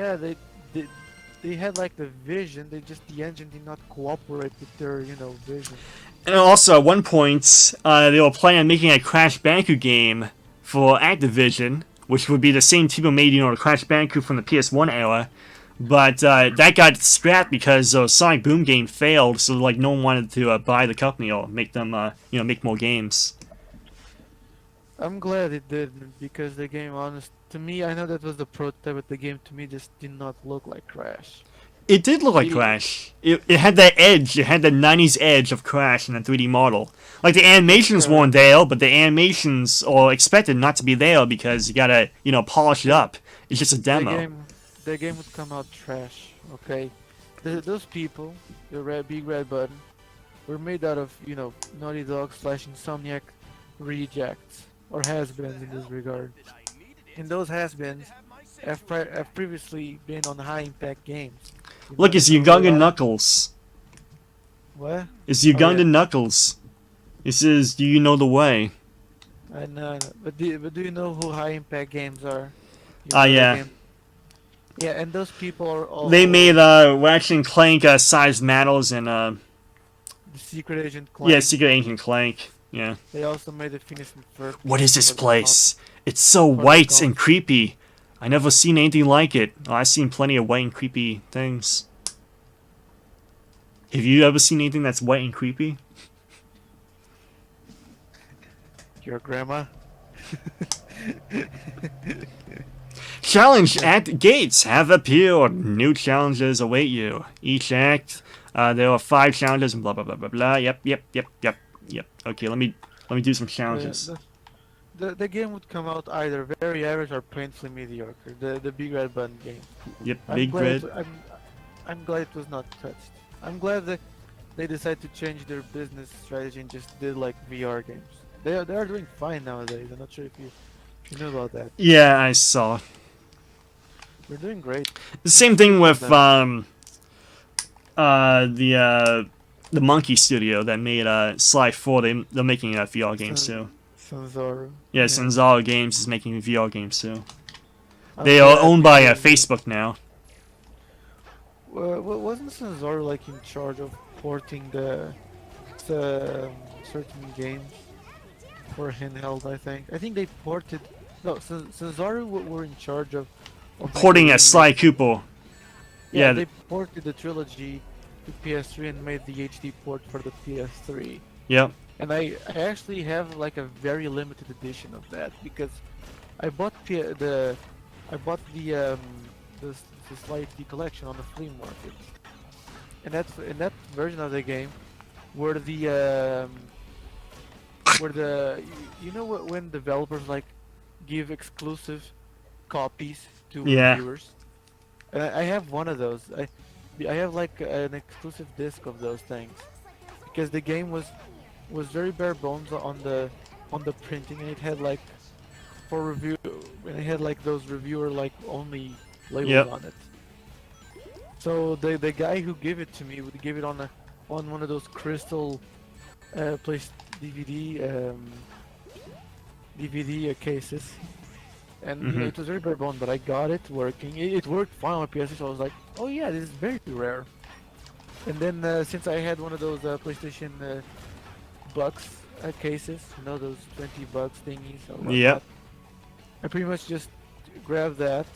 Yeah, they they had like the vision. The engine did not cooperate with their vision. And also, at one point, they were planning on making a Crash Bandicoot game for Activision, which would be the same team who made, the Crash Bandicoot from the PS1 era. But that got scrapped because the Sonic Boom game failed, so like no one wanted to buy the company or make them, make more games. I'm glad it did because the game, honest to me, I know that was the prototype, but the game to me just did not look like Crash. It did look like It, Crash. It had that edge. It had the 90s edge of Crash in a 3D model. Like, the animations weren't correct. there, but the animations are expected not to be there because you gotta, polish it The, up. It's just a the demo. game, the game would come out trash. Okay, those people, the big red button, were made out of Naughty Dog slash Insomniac rejects or has-beens in this regard. And those has-beens have previously been on high-impact games. You know, Look, they it's can roll Ugandan out. Knuckles. What? It's Oh yeah, Ugandan Knuckles. It says, do you know the way? I know. But do you know who high-impact games are? You Ah, know the yeah. game. Yeah, and those people are They made, all Ratchet and Clank, sized models and, the Secret Agent yeah, Clank. Secret Agent Clank. Yeah. They also made the Phineas and Ferb What is game this for the con place? It's so for the white and console. creepy. I never seen anything like it. Oh, I've seen plenty of white and creepy things. Have you ever seen anything that's white and creepy? Your grandma. Challenge act gates have appeared. New challenges await you. Each act, there are 5 challenges and blah blah blah blah blah. Yep. Okay, let me do some The, challenges. the the game would come out either very average or painfully mediocre. The Big Red Button game. Yep, I'm big glad red. it, I'm glad it was not touched. I'm glad that they decided to change their business strategy and just did like VR games. They are doing fine nowadays. I'm not sure if you know about that. Yeah, I saw. They're doing great. The same Good thing for with them. the Monkey Studio that made Sly 4. They're making VR games Sun too. Sanzaru. Yeah, Yeah. Sanzala Games is making VR games too. I'm They are glad owned by because Facebook now. wasn't Sanzaru like in charge of porting the certain games for handheld? I think they ported. No, Sanzaru were in charge of like the Porting a Sly remake. Cooper. Yeah, Yeah, they ported the trilogy to PS3 and made the HD port for the PS3. yep. And I actually have like a very limited edition of that because I bought I bought the Sly HD collection on the flea market. And that's in that version of the game where when developers like give exclusive copies to Yeah. reviewers. And I have one of those. I have like an exclusive disc of those things because the game was very bare bones on the printing, and it had like for review, and it had like those reviewer like only labels Yep. on it. So the guy who gave it to me would give it on one of those crystal place DVD cases, and Mhm. it was very bare bone, but I got it working. It worked fine on my PS3, so I was like, oh yeah, this is very rare. And then since I had one of those PlayStation bucks cases, those 20 bucks thingies or whatnot, Yep. I pretty much just grabbed that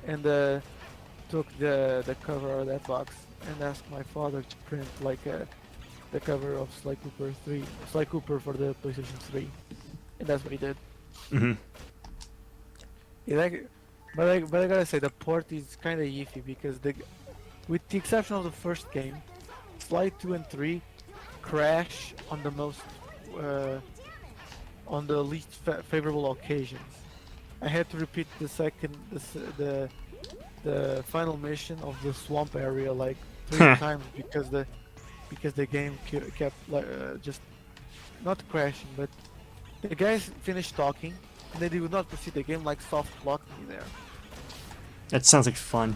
and took the cover out of that box and asked my father to print like the cover of Sly Cooper for the PlayStation 3, and that's what he did. Mhm. But I gotta say the port is kind of iffy because with the exception of the first game, Sly 2 and 3 crash on the most on the least favorable occasions. I had to repeat the final mission of the swamp area like 3 times because the game kept just not crashing, but the guys finished talking and they did not proceed. The game like soft locked me there. That sounds like fun.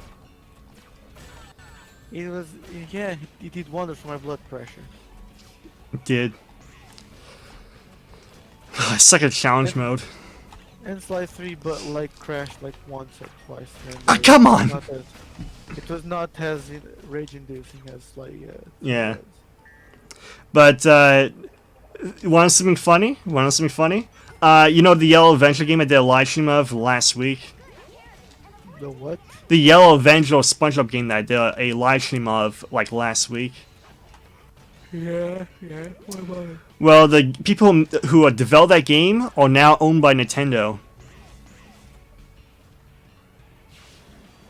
It was yeah, it did wonders for my blood pressure. It did. I suck at challenge And mode. And Sly 3, but like crashed like once or twice, and Ah, come on! it was not as rage-inducing as Sly 3 Yeah. was. But, you want something funny? Want something funny? You know the Yellow Avenger game I did a live stream of last week? The what? The Yellow Avenger SpongeBob game that I did a live stream of, like, last week. Yeah, yeah. What about it? Well, the people who developed that game are now owned by Nintendo.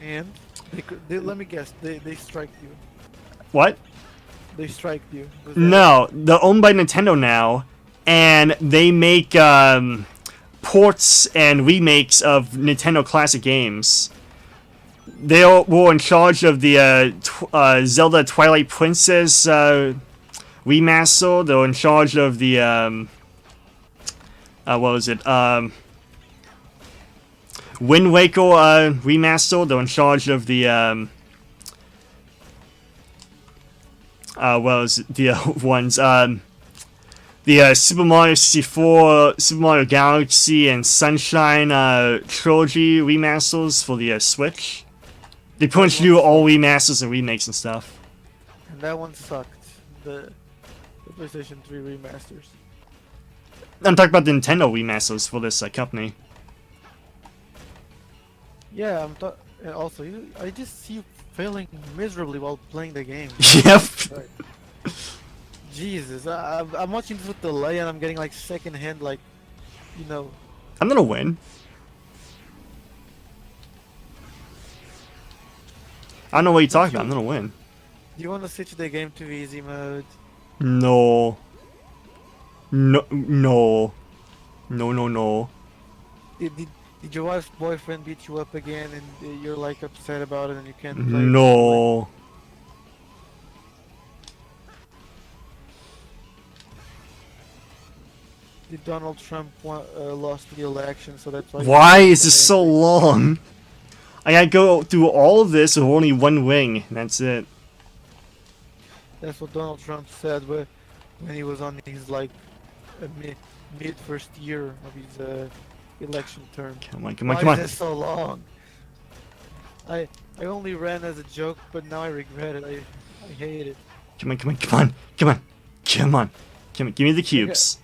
And let me guess, they strike you. What? They strike you. Was that it? No, they're owned by Nintendo now, and they make ports and remakes of Nintendo classic games. They were in charge of the Zelda Twilight Princess remaster. They were in charge of the what was it? Wind Waker remaster. They were in charge of the what was it? The ones the Super Mario 64, Super Mario Galaxy, and Sunshine trilogy remasters for the Switch. They pretty much do all remasters and remakes and stuff. And that one sucked. The PlayStation 3 remasters. I'm talking about the Nintendo remasters for this company. Yeah, and also, I just see you failing miserably while playing the game. Yep. Jesus, I'm watching this with delay and I'm getting like secondhand, like, you know. I'm gonna win. I don't know what you're talking about. I'm gonna win. Do you want to switch the game to easy mode? No. No. No. No. No. No. Did your wife's boyfriend beat you up again and you're like upset about it and you can't play? No. Did Donald Trump lost the election, so that's why? Why is this so long? I gotta go through all of this with only one wing. That's it. That's what Donald Trump said when he was on his like mid first year of his election term. Come on, come on, Why come on. is this so long? I only ran as a joke, but now I regret it. I hate it. Come on, come on, come on, come on, come on, come on. Give me the cubes.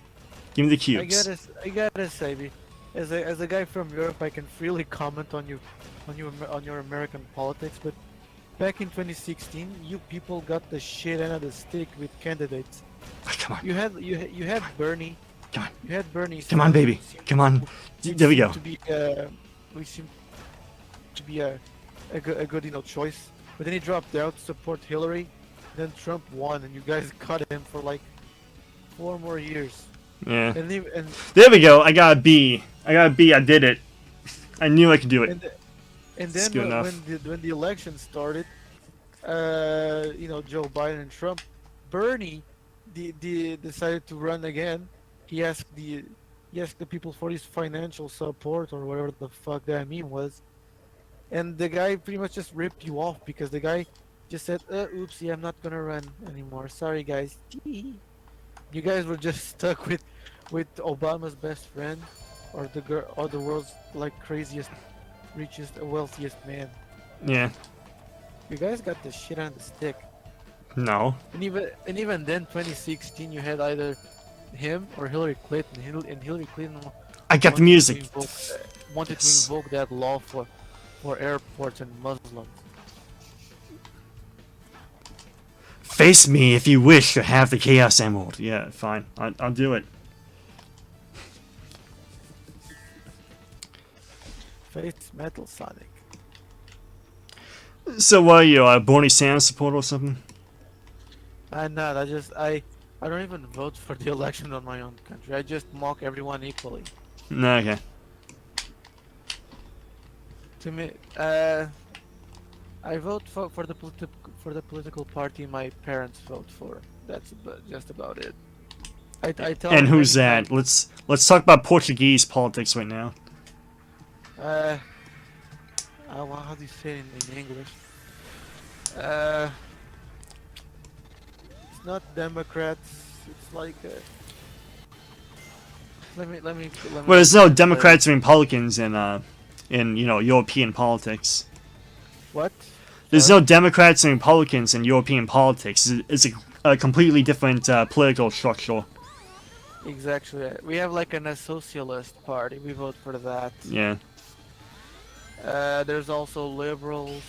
Give me the cubes. I gotta say, as a guy from Europe, I can freely comment on your American politics. But back in 2016, you people got the shit end of the stick with candidates. Oh, come on. You had Bernie. Come on. You had Bernie. Come on, baby. Come on. There we go. We seem to be a good choice. But then he dropped out to support Hillary. Then Trump won, and you guys cut him for like 4 more years. Yeah. And there we go. I got a B. I did it. I knew I could do it. And It's then good enough. when the election started, Joe Biden and Trump, Bernie decided to run again. He asked the people for his financial support or whatever the fuck that meme was, and the guy pretty much just ripped you off because the guy just said, "Oopsie, I'm not gonna run anymore. Sorry, guys." You guys were just stuck with Obama's best friend, or the world's like craziest, richest, wealthiest man. Yeah. You guys got the shit on the stick. No. And even then, 2016, you had either him or Hillary Clinton. And Hillary Clinton I got the music. wanted to invoke that law for airports and Muslims. Face me if you wish to have the Chaos Emerald. Yeah, fine. I'll do it. Face Metal Sonic. So what are you, a Bernie Sanders supporter or something? I'm not. I don't even vote for the election on my own country. I just mock everyone equally. No, okay. To me, I vote for the political party my parents vote for. That's just about it. I tell And them who's every that? Let's talk about Portuguese politics right now. time- how do you say it in English? It's not Democrats. It's like Let me Well, there's no translate. Democrats and Republicans in European politics. What? There's no Sorry? Democrats and Republicans in European politics. It's a completely different political structure. Exactly. We have like a socialist party. We vote for that. Yeah. There's also liberals.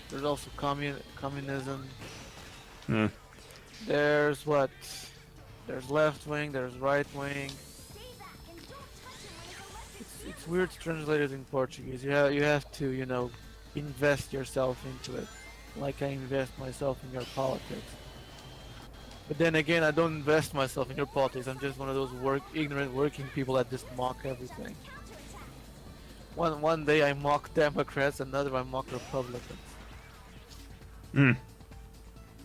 There's also communism. Yeah. There's what? There's left wing. There's right wing. It's weird to translate it in Portuguese. You have to invest yourself into it, like I invest myself in your politics. But then again, I don't invest myself in your politics. I'm just one of those ignorant working people that just mock everything. One day I mock Democrats, another I mock Republicans. Mm.